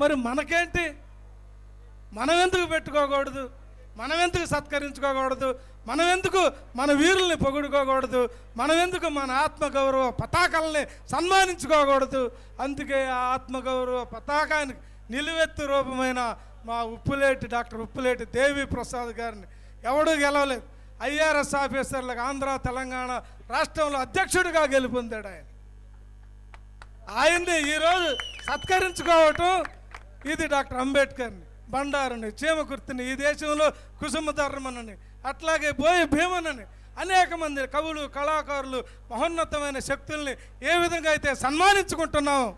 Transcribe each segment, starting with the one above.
మరి మనకేంటి? మనం ఎందుకు పెట్టుకోకూడదు? మనం ఎందుకు సత్కరించుకోకూడదు? మనం ఎందుకు మన వీరుల్ని పొగుడుకోకూడదు? మనం ఎందుకు మన ఆత్మగౌరవ పతాకాలని సన్మానించుకోకూడదు? అందుకే ఆ ఆత్మగౌరవ పతాకానికి నిలువెత్తు రూపమైన మా డాక్టర్ ఉప్పులేటి దేవి ప్రసాద్ గారిని ఎవడూ గెలవలేదు. ఐఆర్ఎస్ ఆఫీసర్లకు ఆంధ్ర తెలంగాణ రాష్ట్రంలో అధ్యక్షుడిగా గెలుపొందాడు ఆయన్ని ఈరోజు సత్కరించుకోవటం ఇది డాక్టర్ అంబేద్కర్ని, బండారుని, చీమకుర్తిని, ఈ దేశంలో కుసుమధర్మనని, అట్లాగే బోయి భీమనని అనేక మంది కవులు, కళాకారులు, మహోన్నతమైన శక్తుల్ని ఏ విధంగా అయితే సన్మానించుకుంటున్నామో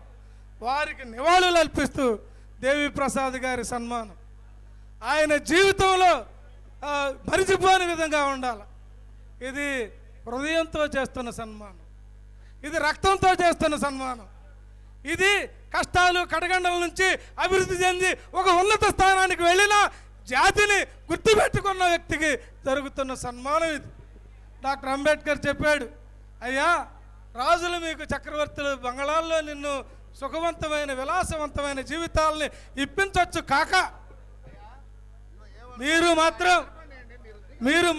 వారికి నివాళులు అర్పిస్తూ దేవి ప్రసాద్ గారి సన్మానం ఆయన జీవితంలో మరిచిపోని విధంగా ఉండాలి. ఇది హృదయంతో చేస్తున్న సన్మానం, ఇది రక్తంతో చేస్తున్న సన్మానం, ఇది కష్టాలు కడగండల నుంచి అభివృద్ధి చెంది ఒక ఉన్నత స్థానానికి వెళ్ళిన జాతిని గుర్తుపెట్టుకున్న వ్యక్తికి జరుగుతున్న సన్మానం ఇది. డాక్టర్ అంబేద్కర్ చెప్పాడు, అయ్యా రాజులు మీకు చక్రవర్తులు బంగళాల్లో నిన్ను సుఖవంతమైన విలాసవంతమైన జీవితాలని ఇప్పించవచ్చు కాక మీరు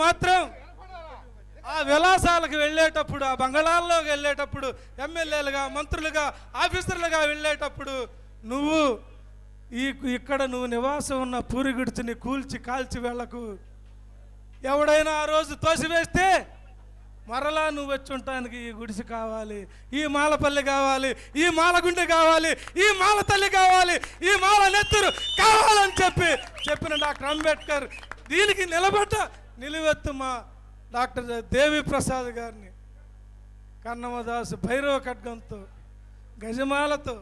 మాత్రం ఆ విలాసాలకు వెళ్ళేటప్పుడు, ఆ బంగళాల్లోకి వెళ్ళేటప్పుడు, ఎమ్మెల్యేలుగా, మంత్రులుగా, ఆఫీసర్లుగా వెళ్ళేటప్పుడు నువ్వు ఇక్కడ నివాసం ఉన్న పూరిగుడిచిని కూల్చి కాల్చి వెళ్ళకు. ఎవడైనా ఆ రోజు తోసివేస్తే మరలా నువ్వు వచ్చి ఉండటానికి ఈ గుడిసె కావాలి, ఈ మాలపల్లి కావాలి, ఈ మాలగుండె కావాలి, ఈ మాల తల్లి కావాలి, ఈ మాల నెత్తురు కావాలని చెప్పిన డాక్టర్ అంబేద్కర్ దీనికి నిలువెత్తు మా డాక్టర్ దేవి ప్రసాద్ గారిని కన్నమదాసు భైరవ ఖడ్గంతో గజమాలతో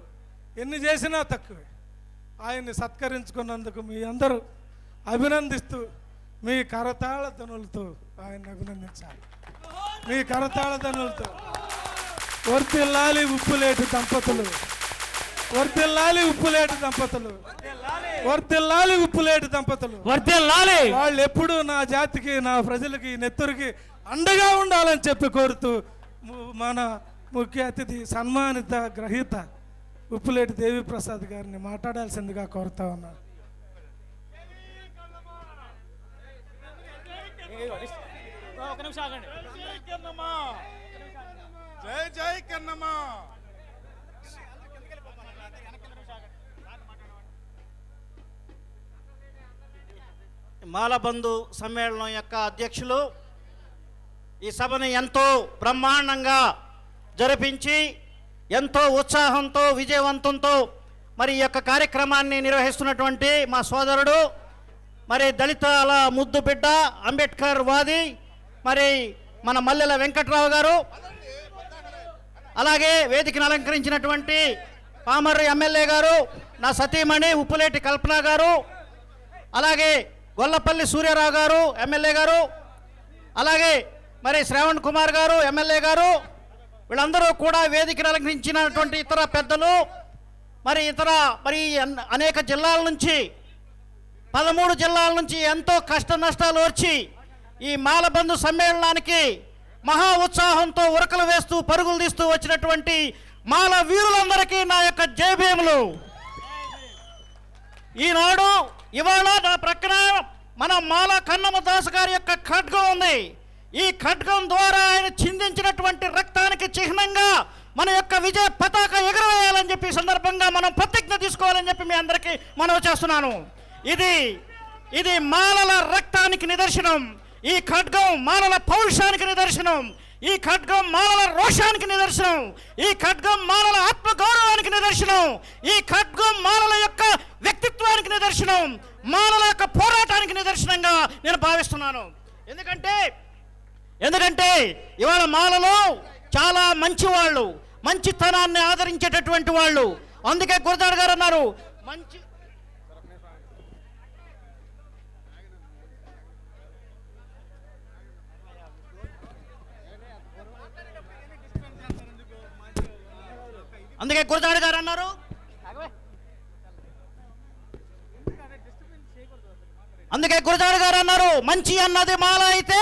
ఎన్ని చేసినా తక్కువే. ఆయన్ని సత్కరించుకున్నందుకు మీ అందరూ అభినందిస్తూ మీ కరతాళ ధ్వనులతో ఆయన్ని అభినందించాలి. మీ కరతాళ ధ్వనులతో వర్ధిల్లాలి ఉప్పులేటి దంపతులు, వర్ధిల్లాలి ఉప్పులేటి దంపతులు, వర్ధిల్లాలి ఉప్పులేటి దంపతులు, వర్ధిల్లాలి. వాళ్ళు ఎప్పుడు నా జాతికి, నా ప్రజలకి, నెత్తురికి అండగా ఉండాలని చెప్పి కోరుతూ మన ముఖ్య అతిథి సన్మానిత గ్రహీత ఉప్పులేటి దేవి ప్రసాద్ గారిని మాట్లాడాల్సిందిగా కోరుతా ఉన్నాను. జై జై కన్నమ్మ. మాలబంధు సమ్మేళనం యొక్క అధ్యక్షులు ఈ సభను ఎంతో బ్రహ్మాండంగా జరిపించి ఎంతో ఉత్సాహంతో విజయవంతంతో మరి ఈ యొక్క కార్యక్రమాన్ని నిర్వహిస్తున్నటువంటి మా సోదరుడు, మరి దళితాల ముద్దు బిడ్డ, అంబేద్కర్ వాది, మరి మన మల్లెల వెంకట్రావు గారు, అలాగే వేదికను అలంకరించినటువంటి పామర్రి ఎమ్మెల్యే గారు, నా సతీమణి ఉప్పులేటి కల్పన గారు, అలాగే గొల్లపల్లి సూర్యారావు గారు ఎమ్మెల్యే గారు, అలాగే మరి శ్రావణ్ కుమార్ గారు ఎమ్మెల్యే గారు, వీళ్ళందరూ కూడా వేదికను అలంకరించినటువంటి ఇతర పెద్దలు, మరి అనేక జిల్లాల నుంచి 13 జిల్లాల నుంచి ఎంతో కష్ట నష్టాలు వచ్చి ఈ మాలబంధు సమ్మేళనానికి మహా ఉత్సాహంతో ఉరకలు వేస్తూ పరుగులు తీస్తూ వచ్చినటువంటి మాల వీరులందరికీ నా యొక్క జయభీములు. ఇవాళ నా ప్రక్కన మన మాల కన్నమదాసు గారి యొక్క ఖడ్గం ఉంది. ఈ ఖడ్గం ద్వారా ఆయన చిందించినటువంటి రక్తానికి చిహ్నంగా మన యొక్క విజయ పతాక ఎగరవేయాలని చెప్పి సందర్భంగా మనం ప్రతిజ్ఞ తీసుకోవాలని చెప్పి మీ అందరికీ మనవి చేస్తున్నాను. ఇది మాలల రక్తానికి నిదర్శనం. ఈ ఖడ్గం మాలల పౌరుషానికి నిదర్శనం. ఈ ఖడ్గం మాలల రోషానికి నిదర్శనం. ఈ ఖడ్గం మాలల ఆత్మగౌరవానికి నిదర్శనం. ఈ ఖడ్గం మాలల యొక్క వ్యక్తిత్వానికి నిదర్శనం, మాలల యొక్క పోరాటానికి నిదర్శనంగా నేను భావిస్తున్నాను. ఎందుకంటే ఇవాళ మాలలో చాలా మంచి వాళ్ళు, మంచితనాన్ని ఆదరించేటటువంటి వాళ్ళు. అందుకే గురజాడ గారు అన్నారు, అందుకే గురజాడ గారు అన్నారు, మంచి అన్నది మాల అయితే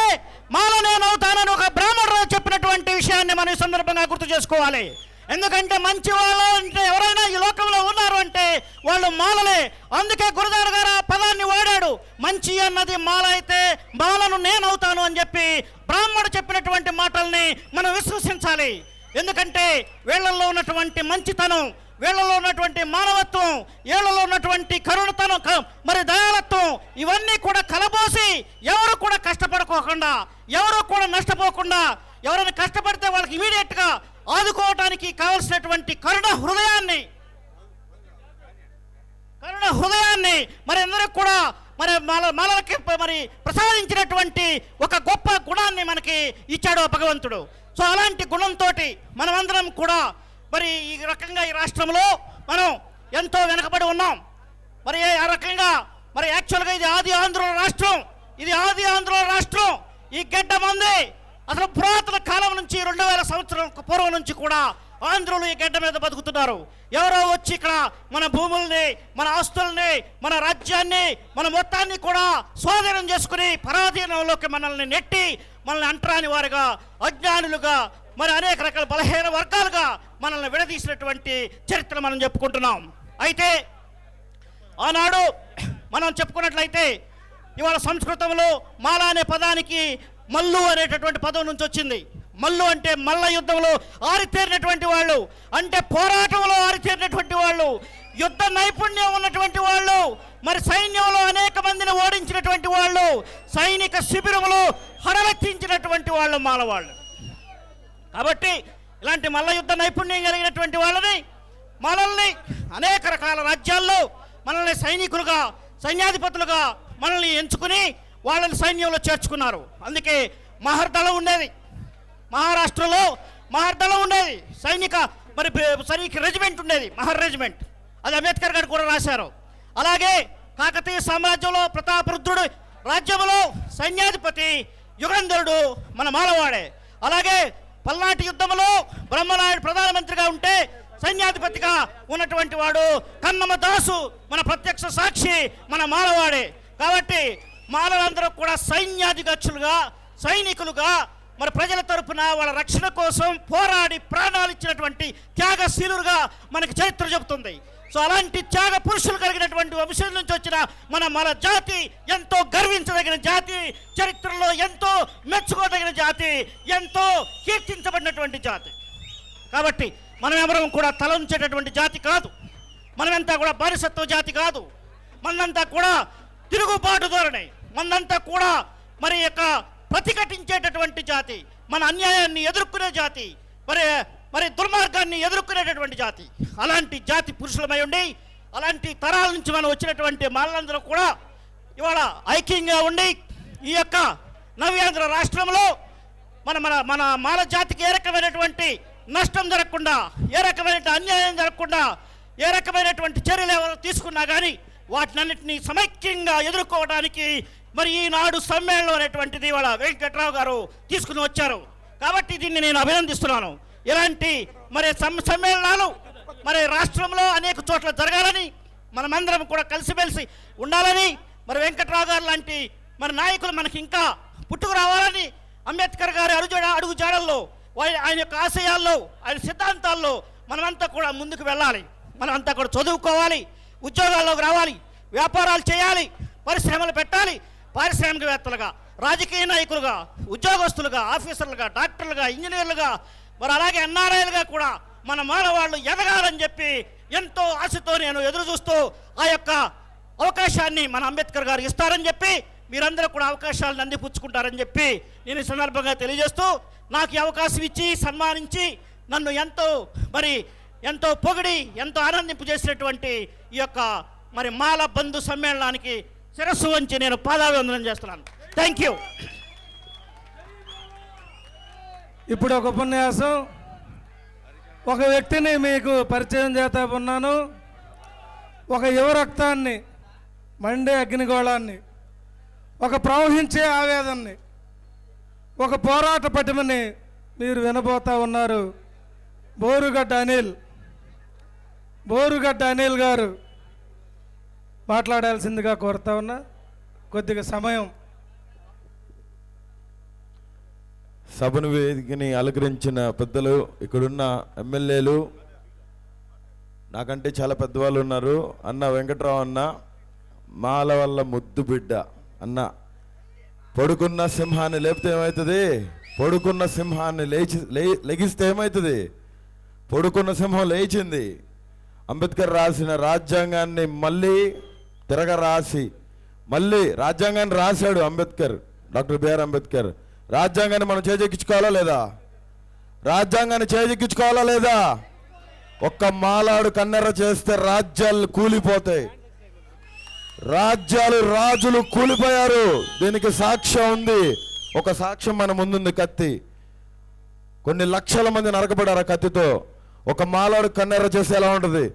మాల నేనవుతానని ఒక బ్రాహ్మణుడు చెప్పినటువంటి విషయాన్ని మనం ఈ సందర్భంగా గుర్తు చేసుకోవాలి. ఎందుకంటే మంచి వాళ్ళు అంటే ఎవరైనా ఈ లోకంలో ఉన్నారు అంటే వాళ్ళు మాలలే. అందుకే గురజాడ గారు ఆ పదాన్ని వాడాడు. మంచి అన్నది మాల అయితే మాలను నేనవుతాను అని చెప్పి బ్రాహ్మణుడు చెప్పినటువంటి మాటల్ని మనం విశ్వసించాలి. ఎందుకంటే వీళ్ళల్లో ఉన్నటువంటి మంచితనం, వీళ్ళలో ఉన్నటువంటి మానవత్వం, వీళ్ళలో ఉన్నటువంటి కరుణతనం, మరి దయాలత్వం, ఇవన్నీ కూడా కలబోసి ఎవరు కూడా కష్టపడుకోకుండా, ఎవరు కూడా నష్టపోకుండా, ఎవరైనా కష్టపడితే వాళ్ళకి ఇమీడియట్గా ఆదుకోవడానికి కావలసినటువంటి కరుణ హృదయాన్ని మరి అందరికి కూడా మరి మాలలకి మరి ప్రసాదించినటువంటి ఒక గొప్ప గుణాన్ని మనకి ఇచ్చాడు భగవంతుడు. సో అలాంటి గుణంతో మనమందరం కూడా మరి ఈ రకంగా ఈ రాష్ట్రంలో మనం ఎంతో వెనకబడి ఉన్నాం. మరి ఆ రకంగా మరి యాక్చువల్గా ఇది ఆది ఆంధ్రుల రాష్ట్రం. ఈ గడ్డ మంది అసలు పురాతన కాలం నుంచి 2000 సంవత్సరాల పూర్వం నుంచి కూడా ఆంధ్రులు ఈ గడ్డ మీద బతుకుతున్నారు. ఎవరో వచ్చి ఇక్కడ మన భూముల్ని, మన ఆస్తుల్ని, మన రాజ్యాన్ని, మన మొత్తాన్ని కూడా స్వాధీనం చేసుకుని పరాధీనంలోకి మనల్ని నెట్టి మనల్ని అంటరాని వారుగా, అజ్ఞానులుగా, మరి అనేక రకాల బలహీన వర్గాలుగా మనల్ని విడదీసినటువంటి చరిత్ర మనం చెప్పుకుంటున్నాం. అయితే ఆనాడు మనం చెప్పుకున్నట్లయితే ఇవాళ సంస్కృతంలో మాల అనే పదానికి మల్లు అనేటటువంటి పదం నుంచి వచ్చింది. మల్లు అంటే మల్ల యుద్ధంలో ఆరితేరినటువంటి వాళ్ళు, అంటే పోరాటంలో ఆరితేరినటువంటి వాళ్ళు, యుద్ధ నైపుణ్యం ఉన్నటువంటి వాళ్ళు, మరి సైన్యంలో అనేక మందిని ఓడించినటువంటి వాళ్ళు, సైనిక శిబిరంలో హడలెత్తించినటువంటి వాళ్ళు మాలవాళ్ళు. కాబట్టి ఇలాంటి మల్ల యుద్ధ నైపుణ్యం కలిగినటువంటి వాళ్ళని, మనల్ని అనేక రకాల రాజ్యాల్లో మనల్ని సైనికులుగా, సైన్యాధిపతులుగా మనల్ని ఎంచుకుని వాళ్ళని సైన్యంలో చేర్చుకున్నారు. అందుకే మహర్దళం ఉండేది, మహారాష్ట్రలో మహర్దళం ఉండేది, సైనిక రెజిమెంట్ ఉండేది, మహర్ రెజిమెంట్. అది అంబేద్కర్ గారు కూడా రాశారు. అలాగే కాకతీయ సామ్రాజ్యంలో ప్రతాపరుద్రుడు రాజ్యంలో సైన్యాధిపతి యుగంధరుడు మన మాలవాడే. అలాగే పల్నాటి యుద్ధంలో బ్రహ్మనాయుడు ప్రధానమంత్రిగా ఉంటే సైన్యాధిపతిగా ఉన్నటువంటి వాడు కన్నమ దాసు మన ప్రత్యక్ష సాక్షి మన మాలవాడే. కాబట్టి మాలలందరూ కూడా సైన్యాధికారులుగా, సైనికులుగా, మరి ప్రజల తరపున వాళ్ళ రక్షణ కోసం పోరాడి ప్రాణాలు ఇచ్చినటువంటి త్యాగశీలుగా మనకి చరిత్ర చెబుతుంది. సో అలాంటి త్యాగ పురుషులు కలిగినటువంటి వంశం నుంచి వచ్చిన మన జాతి ఎంతో గర్వించదగిన జాతి, చరిత్రలో ఎంతో మెచ్చుకోదగిన జాతి, ఎంతో కీర్తించబడినటువంటి జాతి. కాబట్టి మనం ఎవరం కూడా తలంచేటటువంటి జాతి కాదు, మనమంతా కూడా బానిసత్వ జాతి కాదు, మనంతా కూడా తిరుగుబాటు ధోరణి, మనంతా కూడా మరి యొక్క ప్రతిఘటించేటటువంటి జాతి, మన అన్యాయాన్ని ఎదుర్కొనే జాతి, మరి దుర్మార్గాన్ని ఎదుర్కొనేటటువంటి జాతి. అలాంటి జాతి పురుషులమై ఉండి, అలాంటి తరాల నుంచి మనం వచ్చినటువంటి మాలందరూ కూడా ఇవాళ ఐక్యంగా ఉండి ఈ యొక్క నవ్యాంధ్ర రాష్ట్రంలో మన మాల జాతికి ఏ రకమైనటువంటి నష్టం జరగకుండా, ఏ రకమైన అన్యాయం జరగకుండా, ఏ రకమైనటువంటి చర్యలు ఎవరు తీసుకున్నా కానీ వాటినన్నింటినీ సమైక్యంగా ఎదుర్కోవడానికి మరి ఈనాడు సమ్మేళనం అనేటువంటిది ఇవాళ వెంకట్రావు గారు తీసుకుని వచ్చారు. కాబట్టి దీన్ని నేను అభినందిస్తున్నాను. ఇలాంటి మరి సమ్మేళనాలు మరి రాష్ట్రంలో అనేక చోట్ల జరగాలని, మనమందరం కూడా కలిసిమెలిసి ఉండాలని, మరి వెంకట్రావు గారు లాంటి మరి నాయకులు మనకి ఇంకా పుట్టుకు రావాలని, అంబేద్కర్ గారి అడుగు జాడల్లో, ఆయన యొక్క ఆశయాల్లో, ఆయన సిద్ధాంతాల్లో మనమంతా కూడా ముందుకు వెళ్ళాలి. మనమంతా కూడా చదువుకోవాలి, ఉద్యోగాల్లోకి రావాలి, వ్యాపారాలు చేయాలి, పరిశ్రమలు పెట్టాలి, పారిశ్రామికవేత్తలుగా, రాజకీయ నాయకులుగా, ఉద్యోగస్తులుగా, ఆఫీసర్లుగా, డాక్టర్లుగా, ఇంజనీర్లుగా, మరి అలాగే ఎన్ఆర్ఐలుగా కూడా మన మానవాళ్ళు ఎదగాలని చెప్పి ఎంతో ఆశతో నేను ఎదురు చూస్తూ ఆ యొక్క అవకాశాన్ని మన అంబేద్కర్ గారు ఇస్తారని చెప్పి, మీరందరూ కూడా అవకాశాలను అందిపుచ్చుకుంటారని చెప్పి నేను ఈ సందర్భంగా తెలియజేస్తూ, నాకు ఈ అవకాశం ఇచ్చి సన్మానించి నన్ను ఎంతో పొగిడి ఎంతో ఆనందింపు చేసినటువంటి ఈ యొక్క మరి మాల బంధు సమ్మేళనానికి శిరస్సు వంచి నేను పాదాభివందనం చేస్తున్నాను. Thank you. ఇప్పుడు ఒక ఉపన్యాసం, ఒక వ్యక్తిని మీకు పరిచయం చేస్తా ఉన్నాను. ఒక యువ రక్తాన్ని, మండే అగ్నిగోళాన్ని, ఒక ప్రవహించే ఆవేదనని, ఒక పోరాట పటిమని మీరు వినబోతా ఉన్నారు. బోరుగడ్డ అనిల్ గారు మాట్లాడాల్సిందిగా కోరుతా ఉన్నా. కొద్దిగా సమయం. సభను వేదికని అలంకరించిన పెద్దలు, ఇక్కడున్న ఎమ్మెల్యేలు, నాకంటే చాలా పెద్దవాళ్ళు ఉన్నారు. అన్న వెంకట్రావు అన్న, మాల వల్ల ముద్దు బిడ్డ అన్న. పడుకున్న సింహాన్ని లేపితే ఏమవుతుంది? పడుకున్న సింహాన్ని లెగిస్తే ఏమవుతుంది? పడుకున్న సింహం లేచింది. అంబేద్కర్ రాసిన రాజ్యాంగాన్ని మళ్ళీ తిరగరాసి మళ్ళీ రాజ్యాంగాన్ని రాశాడు అంబేద్కర్, డాక్టర్ బిఆర్ అంబేద్కర్. రాజ్యాంగాన్ని మనం చేజెక్కించుకోవాలా లేదా? రాజ్యాంగాన్ని చేజెక్కించుకోవాలా లేదా? ఒక్క మాలాడు కన్నెర్ర చేస్తే రాజ్యాలు కూలిపోతాయి. రాజ్యాలు, రాజులు కూలిపోయారు. దీనికి సాక్ష్యం ఉంది. ఒక సాక్ష్యం మన ముందుంది, కత్తి. కొన్ని లక్షల మంది నరకబడారు ఆ కత్తితో. ఒక మాలాడు కన్నెర్ర చేస్తే ఎలా ఉంటుంది?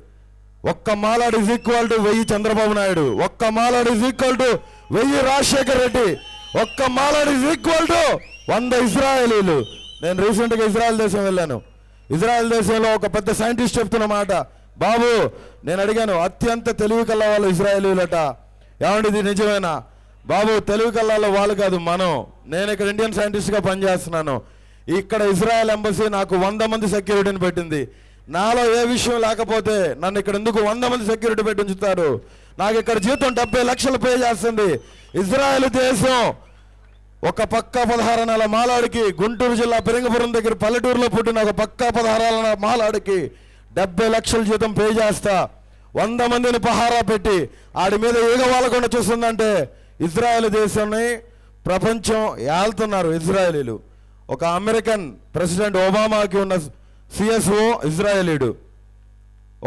ఒక్క మాలాడు is equal to 1000 Chandrababu Naidu. ఒక్క మాలాడు is equal to 1000 Rajasekhar Reddy. ఒక్క మాలాడు ఈజ్ ఈక్వల్ టు 100 ఇజ్రాయేలీలు. నేను రీసెంట్గా ఇజ్రాయెల్ దేశం వెళ్ళాను. ఇజ్రాయెల్ దేశంలో ఒక పెద్ద సైంటిస్ట్ చెప్తున్న మాట, బాబు నేను అడిగాను, అత్యంత తెలివి కల్లా వాళ్ళు ఇజ్రాయేలీలట. ఏమండి ఇది నిజమేనా? బాబు తెలివి కల్లాలో వాళ్ళు కాదు, మనం. నేను ఇక్కడ ఇండియన్ సైంటిస్ట్గా పనిచేస్తున్నాను. ఇక్కడ ఇజ్రాయెల్ ఎంబసీ నాకు 100 మంది సెక్యూరిటీని పెట్టింది. నాలో ఏ విషయం లేకపోతే నన్ను ఇక్కడ ఎందుకు 100 మంది సెక్యూరిటీ పెట్టి ఉంచుతారు? నాకు ఇక్కడ జీతం 70 లక్షలు పే చేస్తుంది. ఇజ్రాయెల్ దేశం ఒక పక్క 16 నెలల మాలాడికి, గుంటూరు జిల్లా పెరింగపురం దగ్గర పల్లెటూరులో పుట్టిన ఒక పక్క 16 నెలల మాలాడికి 70 లక్షల జీతం పే చేస్తా. 100 మందిని పహారా పెట్టి ఆడి మీద ఈగ వాళ్ళకుండా చూస్తుందంటే ఇజ్రాయెల్ దేశాన్ని ప్రపంచం ఏళ్తున్నారు ఇజ్రాయేలీలు. ఒక అమెరికన్ ప్రెసిడెంట్ ఒబామాకి ఉన్న సిఎస్ఓ ఇజ్రాయేలీడు.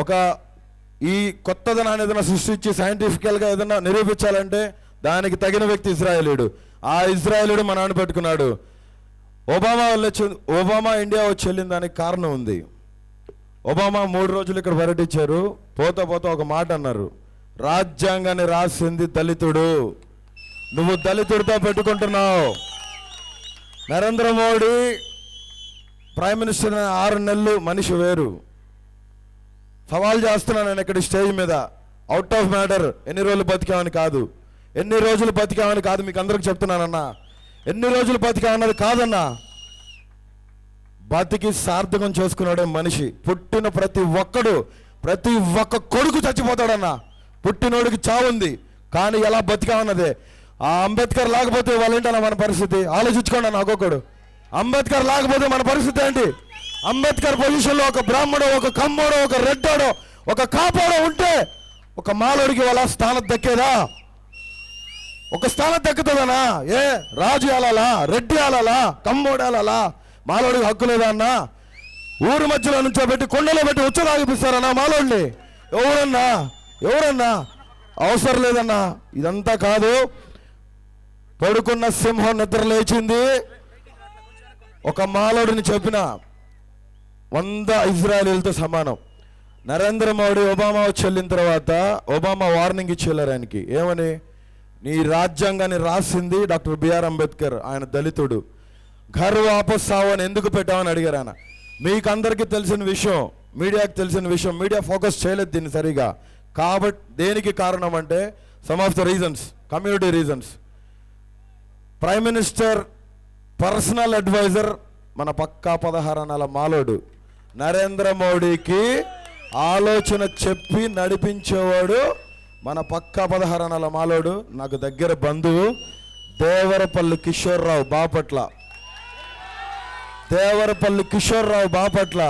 ఒక ఈ కొత్తదనాన్ని ఏదైనా సృష్టించి సైంటిఫికల్గా ఏదైనా నిరూపించాలంటే దానికి తగిన వ్యక్తి ఇజ్రాయేలీడు. ఆ ఇజ్రాయేలీడు మా నాన్న పెట్టుకున్నాడు. ఒబామా ఇండియా వచ్చి వెళ్ళిన దానికి కారణం ఉంది. ఒబామా 3 రోజులు ఇక్కడ పర్యటించారు. పోతా పోతా ఒక మాట అన్నారు, రాజ్యాంగాన్ని రాసింది దళితుడు, నువ్వు దళితుడితో పెట్టుకుంటున్నావు. నరేంద్ర మోడీ ప్రైమ్ మినిస్టర్ 6 నెలలు మనిషి వేరు. సవాల్ చేస్తున్నాను నేను ఇక్కడ స్టేజ్ మీద, అవుట్ ఆఫ్ మ్యాటర్. ఎన్ని రోజులు బతికామని కాదు, ఎన్ని రోజులు బతికామని కాదు, మీకు అందరికి చెప్తున్నానన్నా. ఎన్ని రోజులు బతికామన్నది కాదన్నా, బతికి సార్థకం చేసుకున్నాడే మనిషి. పుట్టిన ప్రతి ఒక్క కొడుకు చచ్చిపోతాడన్నా. పుట్టినోడికి చావుంది, కానీ ఎలా బతికామన్నదే. ఆ అంబేద్కర్ లేకపోతే వాళ్ళేంటన్నా మన పరిస్థితి? ఆలోచించుకోండి అన్న ఒక్కొక్కడు. అంబేద్కర్ లేకపోతే మన పరిస్థితి ఏంటి? అంబేద్కర్ పొజిషన్లో ఒక బ్రాహ్మడో, ఒక కమ్మోడో, ఒక రెడ్డోడో, ఒక కాపోడో ఉంటే ఒక మాలోడికి వాళ్ళ స్థానం దక్కేదా? ఒక స్థానం దక్కుతుందనా? ఏ రాజు ఆలాలా, రెడ్డి ఆలాలా, కమ్మోడు ఆలాలా? మాలోడికి హక్కు లేదా అన్న? ఊరి మధ్యలో నుంచోబెట్టి కొండలో పెట్టి ఉచ్చలాగిపిస్తారన్నా మాలోడిని? ఎవరన్నా? అవసరం లేదన్నా. ఇదంతా కాదు. పడుకున్న సింహం నిద్ర లేచింది. ఒక మాలోడిని చెప్పిన 100 ఇజ్రాయేలీలతో సమానం. నరేంద్ర మోడీ ఒబామా వచ్చి వెళ్ళిన తర్వాత ఒబామా వార్నింగ్ ఇచ్చి వెళ్ళారు ఆయనకి. ఏమని? నీ రాజ్యాంగాన్ని రాసింది డాక్టర్ బిఆర్ అంబేద్కర్, ఆయన దళితుడు. ఘర్ వాపస్ సావు అని ఎందుకు పెట్టామని అడిగారు ఆయన. మీకు అందరికీ తెలిసిన విషయం, మీడియాకి తెలిసిన విషయం, మీడియా ఫోకస్ చేయలేదు దీన్ని సరిగా. కాబట్టి దేనికి కారణం అంటే some of the reasons, community reasons. Prime minister personal adviser మన పక్కా 16 నెలల మాలోడు. నరేంద్ర మోడీకి ఆలోచన చెప్పి నడిపించేవాడు మన పక్కా 16 నెలల మాలోడు. నాకు దగ్గర బంధువు దేవరపల్లి కిషోర్రావు బాపట్ల. దేవరపల్లి కిషోర్రావు బాపట్ల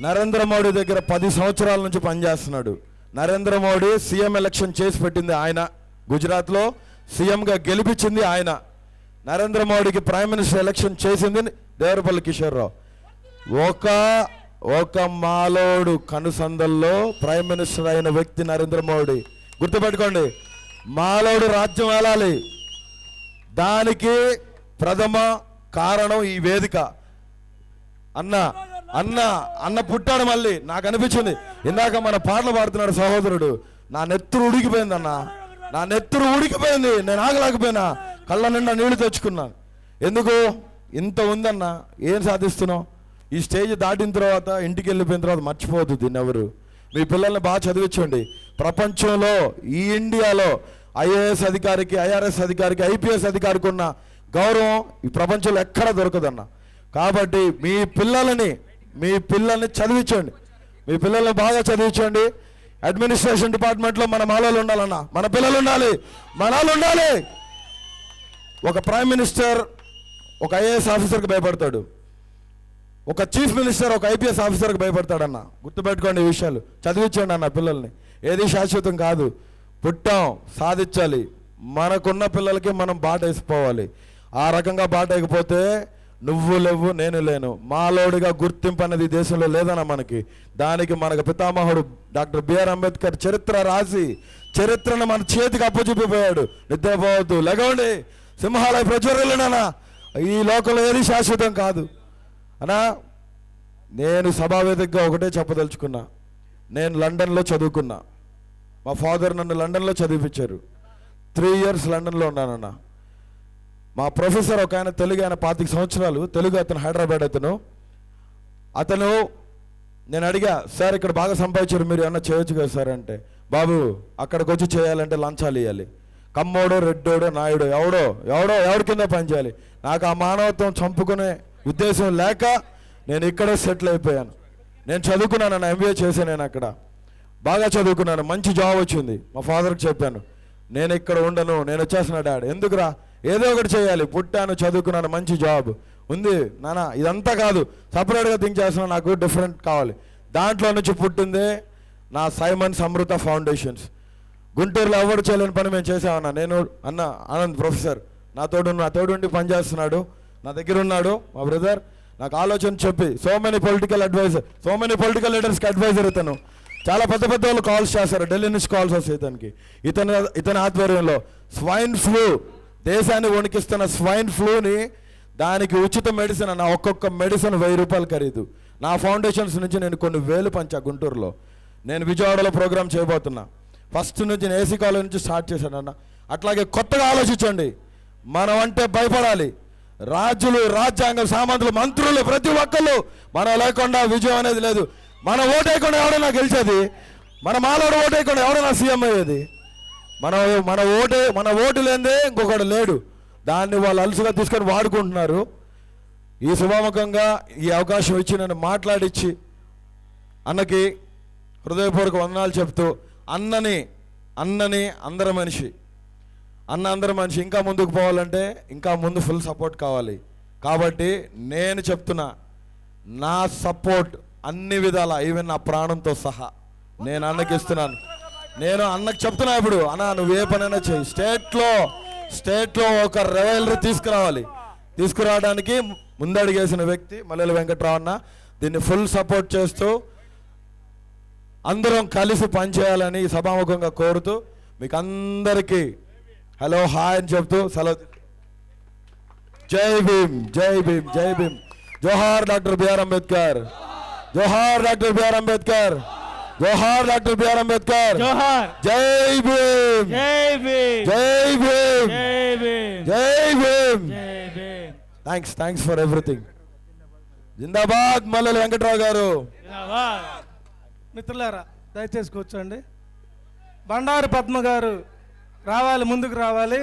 నరేంద్ర మోడీ దగ్గర 10 సంవత్సరాల నుంచి పనిచేస్తున్నాడు. నరేంద్ర మోడీ సీఎం ఎలక్షన్ చేసి పెట్టింది ఆయన, గుజరాత్లో సీఎంగా గెలిపించింది ఆయన. నరేంద్ర మోడీకి ప్రైమ్ మినిస్టర్ ఎలక్షన్ చేసింది దేవరపల్లి కిషోర్రావు. ఒక మాలోడు కనుసందల్లో ప్రైమ్ మినిస్టర్ అయిన వ్యక్తి నరేంద్ర మోడీ. గుర్తుపెట్టుకోండి, మాలోడు రాజ్యం వెళ్ళాలి. దానికి ప్రథమ కారణం ఈ వేదిక. అన్న పుట్టాడు. మళ్ళీ నాకు అనిపించింది, ఇందాక మన పాటలు పాడుతున్నాడు సహోదరుడు, నా నెత్తురు ఉడికిపోయిందన్న, నా నెత్తురు ఉడికిపోయింది. నేను ఆగలేకపోయినా, కళ్ళ నిండా నీళ్లు తెచ్చుకున్నాను. ఎందుకు? ఇంత ఉందన్న, ఏం సాధిస్తున్నావు? ఈ స్టేజ్ దాటిన తర్వాత, ఇంటికి వెళ్ళిపోయిన తర్వాత మర్చిపోవద్దు దీన్ని ఎవరు. మీ పిల్లల్ని బాగా చదివించండి. ప్రపంచంలో, ఈ ఇండియాలో ఐఏఎస్ అధికారికి, ఐఆర్ఎస్ అధికారికి, ఐపీఎస్ అధికారికి ఉన్న గౌరవం ఈ ప్రపంచంలో ఎక్కడ దొరకదన్న. కాబట్టి మీ పిల్లల్ని చదివించండి, మీ పిల్లల్ని బాగా చదివించండి. అడ్మినిస్ట్రేషన్ డిపార్ట్మెంట్లో మన మాలోళ్ళు ఉండాలన్న, మన పిల్లలు ఉండాలి, మన వాళ్ళు ఉండాలి. ఒక ప్రైమ్ మినిస్టర్ ఒక ఐఏఎస్ ఆఫీసర్కి భయపడతాడు, ఒక చీఫ్ మినిస్టర్ ఒక ఐపీఎస్ ఆఫీసర్కి భయపడతాడన్న. గుర్తుపెట్టుకోండి ఈ విషయాలు. చదివించండి అన్న పిల్లల్ని. ఏది శాశ్వతం కాదు, పుట్టాం సాధించాలి. మనకున్న పిల్లలకి మనం బాట వేసిపోవాలి. ఆ రకంగా బాట వేయకపోతే నువ్వు లేవు నేను లేను, మాలోడిగా గుర్తింపు అనేది ఈ దేశంలో లేదన్న మనకి. దానికి మనకు పితామహుడు డాక్టర్ బిఆర్ అంబేద్కర్ చరిత్ర రాసి చరిత్రను మన చేతికి అప్పచెప్పిపోయాడు. నిద్రపోవద్దు, లెగవండి, సింహాలయ ప్రజ్వరులనా, ఈ లోకంలో ఏది శాశ్వతం కాదు అనా. నేను సభావేదికగా ఒకటే చెప్పదలుచుకున్నా, నేను లండన్లో చదువుకున్నా. మా ఫాదర్ నన్ను లండన్లో చదివించారు. 3 years లండన్లో ఉన్నానన్న. మా ప్రొఫెసర్ ఒక ఆయన తెలుగు, ఆయన 25 సంవత్సరాలు తెలుగు, అతను హైదరాబాద్ అతను నేను అడిగా, సార్ ఇక్కడ బాగా సంపాదించారు, మీరు ఏమన్నా చేయొచ్చు కదా సార్ అంటే, బాబు అక్కడికి వచ్చి చేయాలంటే లంచాలు ఇవ్వాలి, కమ్మోడో రెడ్డోడో నాయుడో ఎవడి కింద పనిచేయాలి. నాకు ఆ మానవత్వం చంపుకునే ఉద్దేశం లేక నేను ఇక్కడే సెటిల్ అయిపోయాను. నేను చదువుకున్నాను అన్న, MBA చేశాను, నేను అక్కడ బాగా చదువుకున్నాను, మంచి జాబ్ వచ్చింది. మా ఫాదర్కి చెప్పాను, నేను ఇక్కడ ఉండను, నేను వచ్చేస్తున్నా డాడ్. ఎందుకురా, ఏదో ఒకటి చేయాలి, పుట్టాను, చదువుకున్నాను, మంచి జాబ్ ఉంది నాన్న, ఇదంతా కాదు, సపరేట్గా థింక్ చేస్తున్నాను, నాకు డిఫరెంట్ కావాలి. దాంట్లో నుంచి పుట్టిందే నా సైమన్స్ అమృత ఫౌండేషన్స్. గుంటూరులో ఎవరు చేయలేని పని మేము చేసామన్నా. నేను అన్న ఆనంద్ ప్రొఫెసర్ నా తోడుండి పనిచేస్తున్నాడు, నా దగ్గర ఉన్నాడు మా బ్రదర్. నాకు ఆలోచన చెప్పి సో మెనీ పొలిటికల్ లీడర్స్కి అడ్వైజర్ ఇతను. చాలా పెద్ద వాళ్ళు కాల్స్ చేస్తారు, ఢిల్లీ నుంచి కాల్స్ వస్తాయి ఇతనికి. ఇతని ఆధ్వర్యంలో స్వైన్ ఫ్లూ, దేశాన్ని వణికిస్తున్న స్వైన్ ఫ్లూని, దానికి ఉచిత మెడిసిన్ అన్న, ఒక్కొక్క మెడిసిన్ 1000 రూపాయలు ఖరీదు. నా ఫౌండేషన్స్ నుంచి నేను కొన్ని వేలు పంచా గుంటూరులో. నేను విజయవాడలో ప్రోగ్రామ్ చేయబోతున్నా. ఫస్ట్ నుంచి నేను ఏసీ కాలేజ్ నుంచి స్టార్ట్ చేశాను అన్న. అట్లాగే కొత్తగా ఆలోచించండి, మనం అంటే భయపడాలి. రాజులు, రాజ్యాంగం, సామంతులు, మంత్రులు ప్రతి ఒక్కళ్ళు మనం లేకుండా విజయం అనేది లేదు. మన ఓటేయకుండా ఎవడైనా గెలిచేది, మన మాలోడు ఓటేయకుండా ఎవడైనా సీఎం అయ్యేది. మన ఓటు లేదే ఇంకొకడు లేడు. దాన్ని వాళ్ళు అలసుగా తీసుకొని వాడుకుంటున్నారు. ఈ శుభముఖంగా ఈ అవకాశం ఇచ్చి నన్ను మాట్లాడిచ్చి అన్నకి హృదయపూర్వక వందనాలు చెప్తూ, అన్నని అందరి మనిషి, అందరి మనిషి ఇంకా ముందుకు పోవాలంటే ఇంకా ముందు ఫుల్ సపోర్ట్ కావాలి. కాబట్టి నేను చెప్తున్నా, నా సపోర్ట్ అన్ని విధాల, ఈవెన్ నా ప్రాణంతో సహా నేను అన్నకి ఇస్తున్నాను. నేను అన్నకి చెప్తున్నా, ఇప్పుడు అన్న నువ్వు ఏ పనైనా చేయి, స్టేట్లో ఒక రైవలరీ తీసుకురావడానికి ముందడిగేసిన వ్యక్తి మల్లెల వెంకట్రావు అన్న. దీన్ని ఫుల్ సపోర్ట్ చేస్తూ అందరం కలిసి పనిచేయాలని సభాముఖంగా కోరుతూ మీకు అందరికీ హలో హాయ్ అని చెప్తూ సెలవు. జై భీమ్, జై భీమ్, జై భీమ్. జోహార్ డాక్టర్ బిఆర్ అంబేద్కర్, జోహార్ డాక్టర్ బిఆర్ అంబేద్కర్, జోహార్ డాక్టర్ బిఆర్ అంబేద్కర్, జోహార్. జై Bhim, Jai Bhim, Jai Bhim, Jai Bhim, Jai Bhim. Jai Bhim. Thanks for everything. జిందాబాద్ మల్లెల వెంకట్రావు గారు. మిత్రులారా దయచేసి కూర్చోండి. బండారు పద్మ గారు రావాలి, ముందుకు రావాలి.